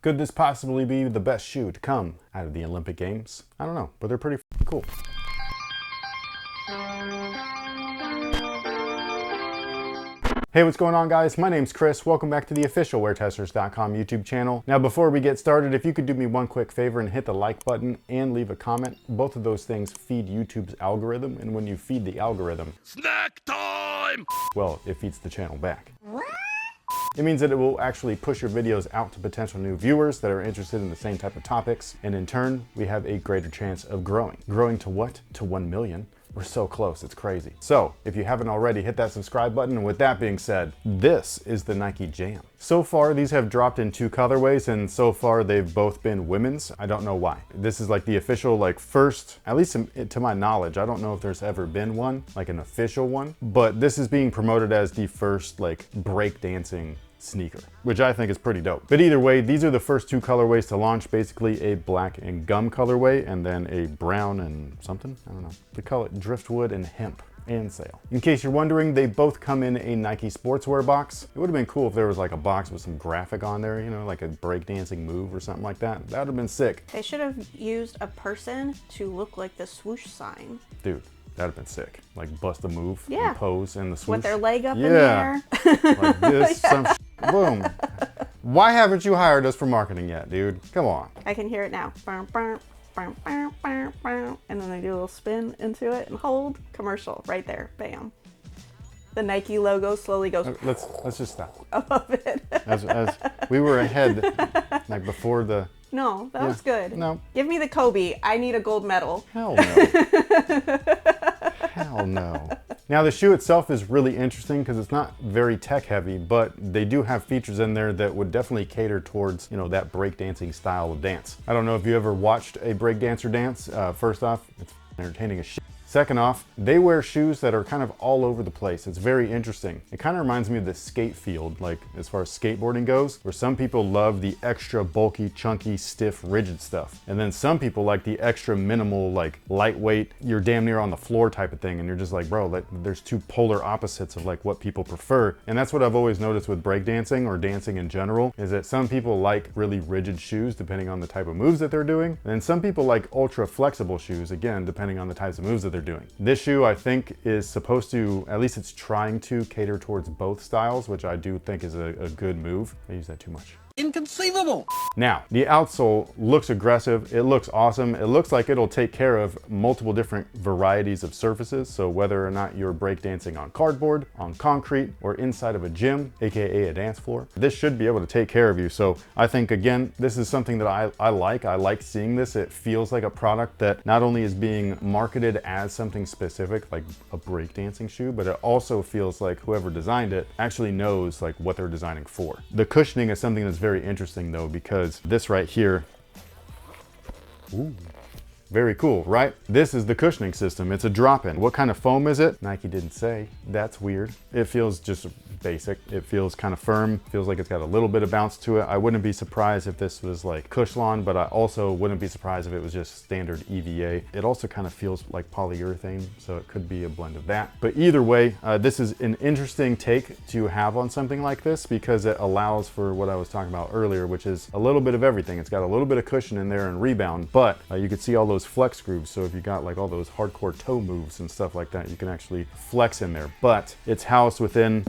Could this possibly be the best shoe to come out of the Olympic Games? I don't know, but they're pretty cool. Hey, what's going on, guys? My name's Chris. Welcome back to the official WearTesters.com YouTube channel. Now, before we get started, if you could do me one quick favor and hit the like button and leave a comment. Both of those things feed YouTube's algorithm, and when you feed the algorithm, snack time! Well, it feeds the channel back. It means that it will actually push your videos out to potential new viewers that are interested in the same type of topics, and in turn, we have a greater chance of growing. Growing to what? To 1 million. We're so close, it's crazy. So, if you haven't already, hit that subscribe button, and with that being said, this is the Nike Jam. So far, these have dropped in 2 colorways, and so far they've both been women's. I don't know why. This is like the official, like first, at least to my knowledge, I don't know if there's ever been one, like an official one, but this is being promoted as the first like breakdancing sneaker, which I think is pretty dope. But either way, these are the first 2 colorways to launch, basically a black and gum colorway and then a brown and something, I don't know. They call it driftwood and hemp and sail. In case you're wondering, they both come in a Nike sportswear box. It would have been cool if there was like a box with some graphic on there, you know, like a breakdancing move or something like that. That would have been sick. They should have used a person to look like the swoosh sign. Dude, that'd have been sick. Like bust a move, yeah, and pose, and the swoosh. With their leg up in the air. Like this, yeah. Boom. Why haven't you hired us for marketing yet, dude? Come on. I can hear it now. And then they do a little spin into it and hold. Commercial right there. Bam. The Nike logo slowly goes. Let's just stop. Above it. As we were ahead, like before the. No, that was good. No. Give me the Kobe. I need a gold medal. Hell no. Hell no. Now the shoe itself is really interesting because it's not very tech heavy, but they do have features in there that would definitely cater towards, you know, that breakdancing style of dance. I don't know if you ever watched a breakdancer dance. First off, it's entertaining as shit. Second off, they wear shoes that are kind of all over the place. It's very interesting. It kind of reminds me of the skate field, like as far as skateboarding goes, where some people love the extra bulky, chunky, stiff, rigid stuff. And then some people like the extra minimal, like lightweight, you're damn near on the floor type of thing. And you're just like, bro, there's 2 polar opposites of like what people prefer. And that's what I've always noticed with breakdancing or dancing in general, is that some people like really rigid shoes depending on the type of moves that they're doing. And then some people like ultra flexible shoes, again, depending on the types of moves that they're doing. This shoe, I think, is supposed to, at least it's trying to cater towards both styles, which I do think is a good move. I use that too much. Inconceivable. Now, the outsole looks aggressive. It looks awesome. It looks like it'll take care of multiple different varieties of surfaces. So whether or not you're breakdancing on cardboard, on concrete, or inside of a gym, AKA a dance floor, this should be able to take care of you. So I think, again, this is something that I like. I like seeing this. It feels like a product that not only is being marketed as something specific, like a breakdancing shoe, but it also feels like whoever designed it actually knows like what they're designing for. The cushioning is something that's very interesting though, because this right here, ooh, very cool, right? This is the cushioning system. It's a drop-in. What kind of foam is it? Nike didn't say. That's weird. It feels just basic. It feels kind of firm. Feels like it's got a little bit of bounce to it. I wouldn't be surprised if this was like Cushlon, but I also wouldn't be surprised if it was just standard EVA. It also kind of feels like polyurethane, so it could be a blend of that. But either way, this is an interesting take to have on something like this because it allows for what I was talking about earlier, which is a little bit of everything. It's got a little bit of cushion in there and rebound, but you can see all those flex grooves. So if you got like all those hardcore toe moves and stuff like that, you can actually flex in there. But it's housed within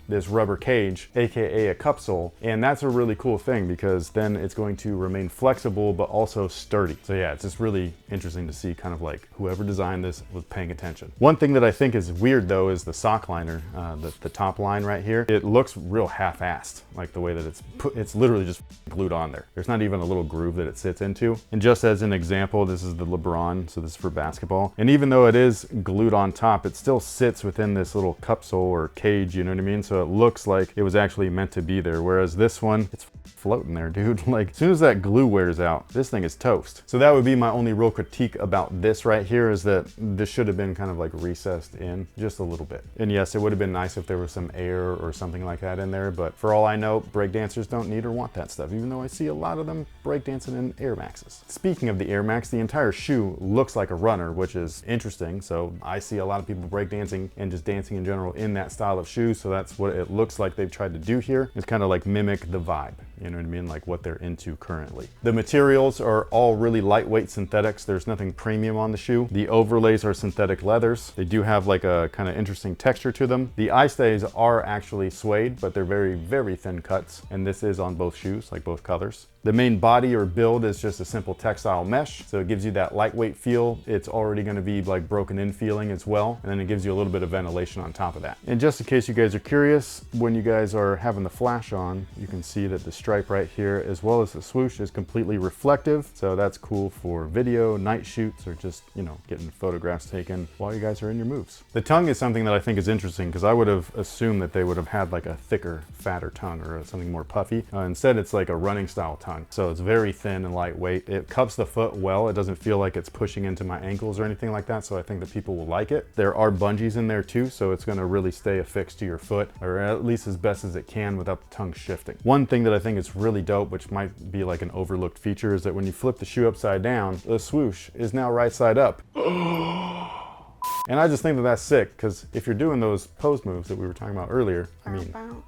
this rubber cage, aka a cup sole, and that's a really cool thing because then it's going to remain flexible but also sturdy. So yeah, it's just really interesting to see kind of like whoever designed this was paying attention. One thing that I think is weird though is the sock liner, the top line right here. It looks real half-assed, like the way that it's literally just glued on there. There's not even a little groove that it sits into. And just as an example, this is the LeBron, so this is for basketball. And even though it is glued on top, it still sits within this little cup sole or cage, you know what I mean? So it looks like it was actually meant to be there. Whereas this one, it's floating there, dude. Like as soon as that glue wears out, this thing is toast. So that would be my only real critique about this right here, is that this should have been kind of like recessed in just a little bit. And yes, it would have been nice if there was some air or something like that in there, but for all I know, breakdancers don't need or want that stuff, even though I see a lot of them breakdancing in Air Maxes. Speaking of the Air Max, the entire shoe looks like a runner, which is interesting. So I see a lot of people breakdancing and just dancing in general in that style of shoe. So that's what it looks like they've tried to do here. It's kind of like mimic the vibe. You know what I mean? Like what they're into currently. The materials are all really lightweight synthetics. There's nothing premium on the shoe. The overlays are synthetic leathers. They do have like a kind of interesting texture to them. The eye stays are actually suede, but they're very, very thin cuts. And this is on both shoes, like both colors. The main body or build is just a simple textile mesh, so it gives you that lightweight feel. It's already going to be like broken in feeling as well, and then it gives you a little bit of ventilation on top of that. And just in case you guys are curious, when you guys are having the flash on, you can see that the stripe right here, as well as the swoosh, is completely reflective, so that's cool for video, night shoots, or just, you know, getting photographs taken while you guys are in your moves. The tongue is something that I think is interesting, because I would have assumed that they would have had like a thicker, fatter tongue or something more puffy. Instead, it's like a running style tongue. So it's very thin and lightweight. It cups the foot well. It doesn't feel like it's pushing into my ankles or anything like that. So I think that people will like it. There are bungees in there too. So it's gonna really stay affixed to your foot, or at least as best as it can without the tongue shifting. One thing that I think is really dope, which might be like an overlooked feature, is that when you flip the shoe upside down, the swoosh is now right side up. And I just think that that's sick, because if you're doing those pose moves that we were talking about earlier, I mean, no.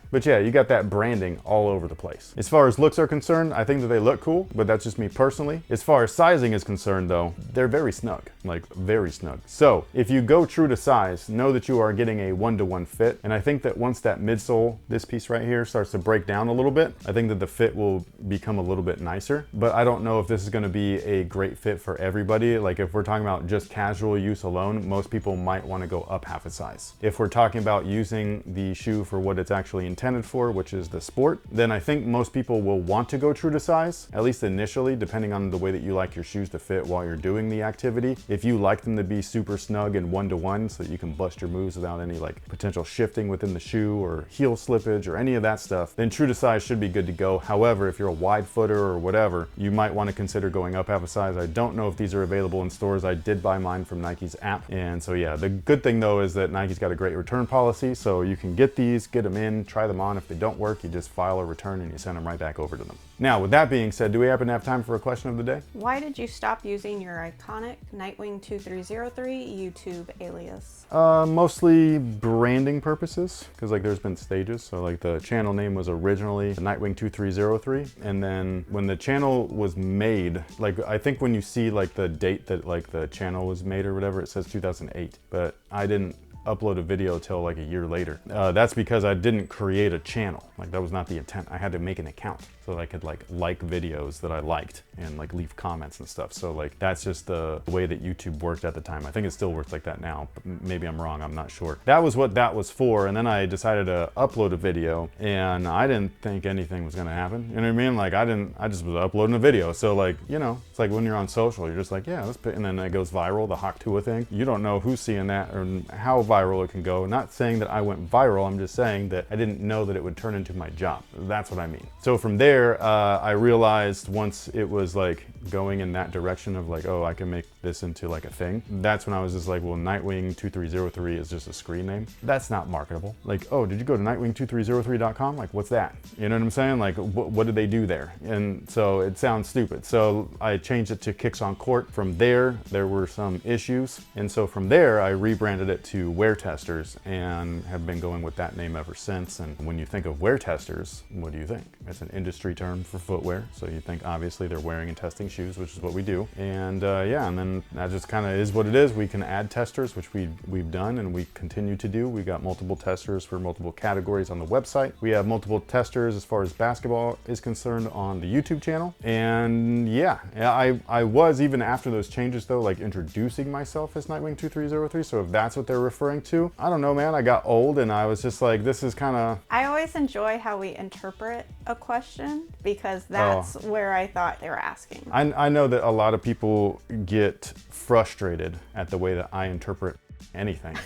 But yeah, you got that branding all over the place. As far as looks are concerned, I think that they look cool, but that's just me personally. As far as sizing is concerned though, they're very snug, like very snug. So if you go true to size, know that you are getting a 1-to-1 fit. And I think that once that midsole, this piece right here, starts to break down a little bit, I think that the fit will become a little bit nicer. But I don't know if this is gonna be a great fit for everybody. Like if we're talking about just casual use alone, most people might wanna go up half a size. If we're talking about using the shoe for what it's actually intended for, which is the sport, then I think most people will want to go true to size, at least initially, depending on the way that you like your shoes to fit while you're doing the activity. If you like them to be super snug and 1-to-1 so that you can bust your moves without any like potential shifting within the shoe or heel slippage or any of that stuff, then true to size should be good to go. However, if you're a wide footer or whatever, you might want to consider going up half a size. I don't know if these are available in stores. I did buy mine from Nike's app. And so yeah, the good thing though is that Nike's got a great return policy, so you can get these, get them in, try them on. If they don't work, you just file a return and you send them right back over to them. Now, with that being said, do we happen to have time for a question of the day? Why did you stop using your iconic Nightwing 2303 YouTube alias? Mostly branding purposes, because like there's been stages. So like the channel name was originally Nightwing 2303, and then when the channel was made, like I think when you see like the date that like the channel was made or whatever, it says 2008, but I didn't upload a video till like a year later. That's because I didn't create a channel. Like that was not the intent. I had to make an account so that I could like videos that I liked and like leave comments and stuff. So like that's just the way that YouTube worked at the time. I think it still works like that now, but maybe I'm wrong, I'm not sure. That was what that was for. And then I decided to upload a video and I didn't think anything was gonna happen. You know what I mean? Like I just was uploading a video. So like, you know, it's like when you're on social, you're just like, yeah, let's put, and then it goes viral, the Hawk Tua thing. You don't know who's seeing that or how viral it can go. Not saying that I went viral, I'm just saying that I didn't know that it would turn into my job. That's what I mean. So from there, I realized once it was like going in that direction of like, oh, I can make this into like a thing. That's when I was just like, well, Nightwing 2303 is just a screen name. That's not marketable. Like, oh, did you go to nightwing2303.com? Like, what's that? You know what I'm saying? Like, what did they do there? And so it sounds stupid. So I changed it to Kicks on Court. From there were some issues. And so from there, I rebranded it to WearTesters and have been going with that name ever since. And when you think of WearTesters, what do you think? It's an industry term for footwear. So you think obviously they're wearing and testing shoes, which is what we do. And yeah, and then that just kind of is what it is. We can add testers, which we've done and we continue to do. We got multiple testers for multiple categories on the website. We have multiple testers as far as basketball is concerned on the YouTube channel. And yeah, I was, even after those changes though, like introducing myself as Nightwing 2303. So if that's what they're referring to, I don't know, man. I got old and I was just like, this is kind of... I always enjoy how we interpret a question because that's where I thought they were asking. I know that a lot of people get frustrated at the way that I interpret anything.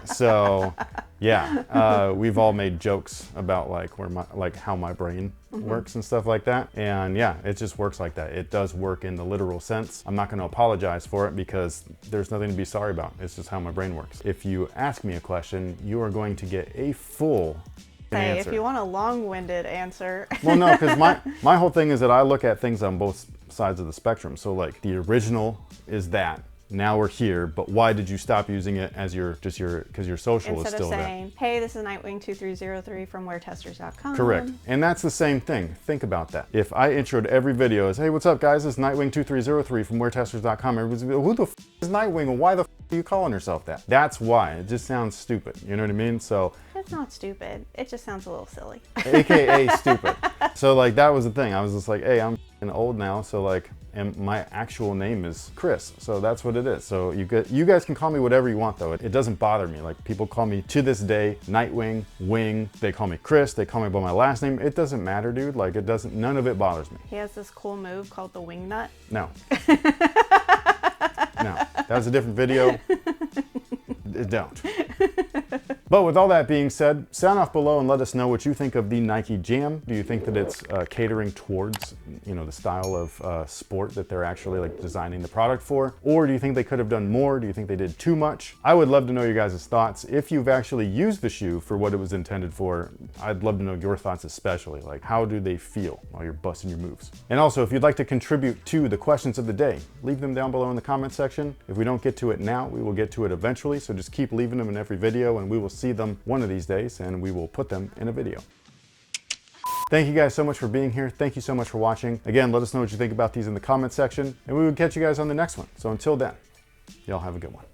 So yeah, we've all made jokes about like how my brain works and stuff like that. And yeah, it just works like that. It does work in the literal sense. I'm not going to apologize for it because there's nothing to be sorry about. It's just how my brain works. If you ask me a question, you are going to get a full answer. If you want a long-winded answer. Well, no, because my whole thing is that I look at things on both sides of the spectrum. So like the original is that, Now we're here, but why did you stop using it as because your social is Instead still of there? saying, hey, this is Nightwing2303 from WearTesters.com. Correct. And that's the same thing. Think about that. If I introed every video as, hey, what's up, guys? This is Nightwing2303 from WearTesters.com. Everybody's like, who the f is Nightwing and why the f are you calling yourself that? That's why. It just sounds stupid. You know what I mean? So It's not stupid. It just sounds a little silly. AKA stupid. So like that was the thing. I was just like, hey, I'm old now, so like, and my actual name is Chris, so that's what it is. So you guys can call me whatever you want though. It doesn't bother me. Like people call me to this day Nightwing, Wing. They call me Chris. They call me by my last name. It doesn't matter, dude. Like it doesn't. None of it bothers me. He has this cool move called the wing nut. No. No, that was a different video. Don't. But with all that being said, sound off below and let us know what you think of the Nike Jam. Do you think that it's catering towards, you know, the style of sport that they're actually like designing the product for? Or do you think they could have done more? Do you think they did too much? I would love to know your guys' thoughts. If you've actually used the shoe for what it was intended for, I'd love to know your thoughts especially. Like, how do they feel while you're busting your moves? And also, if you'd like to contribute to the questions of the day, leave them down below in the comment section. If we don't get to it now, we will get to it eventually. So just keep leaving them in every video and we will see them one of these days and we will put them in a video. Thank you guys so much for being here. Thank you so much for watching. Again, let us know what you think about these in the comment section and we will catch you guys on the next one. So until then, y'all have a good one.